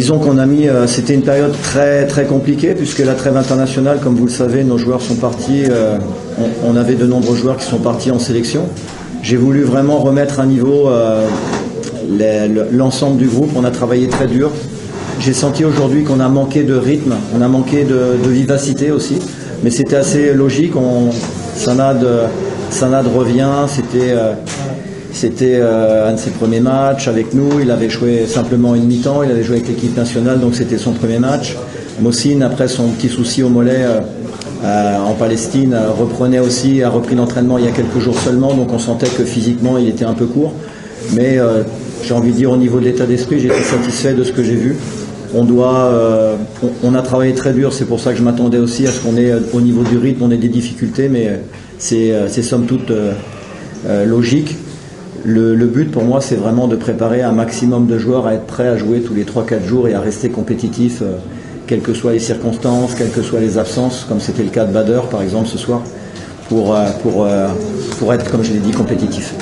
disons qu'on a mis, c'était une période très très compliquée puisque la trêve internationale, comme vous le savez, nos joueurs sont partis, on avait de nombreux joueurs qui sont partis en sélection. J'ai voulu vraiment remettre à niveau l'ensemble du groupe, on a travaillé très dur. J'ai senti aujourd'hui qu'on a manqué de rythme, on a manqué de vivacité aussi, mais c'était assez logique. Sanad revient, c'était un de ses premiers matchs avec nous, il avait joué simplement une mi-temps, il avait joué avec l'équipe nationale, donc c'était son premier match. Mohsin, après son petit souci au mollet en Palestine, reprenait aussi, a repris l'entraînement il y a quelques jours seulement, donc on sentait que physiquement il était un peu court, mais j'ai envie de dire au niveau de l'état d'esprit, j'étais satisfait de ce que j'ai vu. On a travaillé très dur, c'est pour ça que je m'attendais aussi à ce qu'on ait au niveau du rythme, on ait des difficultés, mais c'est somme toute logique. Le but pour moi, c'est vraiment de préparer un maximum de joueurs à être prêts à jouer tous les 3-4 jours et à rester compétitifs, quelles que soient les circonstances, quelles que soient les absences, comme c'était le cas de Bader par exemple ce soir, pour être, comme je l'ai dit, compétitif.